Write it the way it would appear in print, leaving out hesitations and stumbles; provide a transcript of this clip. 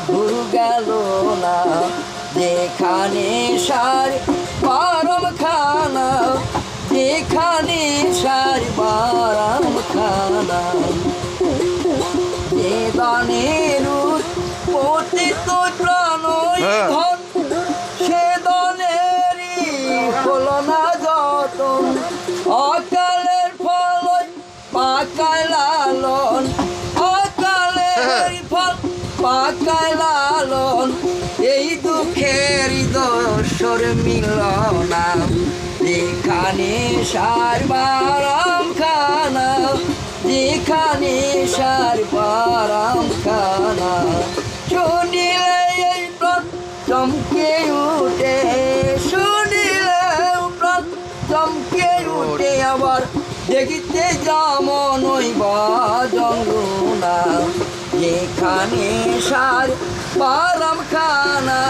ঘুরু গেল না, যেখানে সার বারম খানা, যেখানে সার বারম খানা, যে দানের পতিত প্রাণই ধন, সে দনেরই হলো না যতন, অকালের ফল পাকায় লালন, অকালের ফল পাকায় লালন, এই দুঃখের দোসর মিলনা, যেখানে সার বারাম খানা, যেখানে সার বারাম খানা। শুনিলে এই প্রাণ চমকে উঠে, শুনিলে প্রাণ চমকে উঠে, আবার দেখিতে যেমন ওই বাজনা, যেখানে সার বারাম খানা,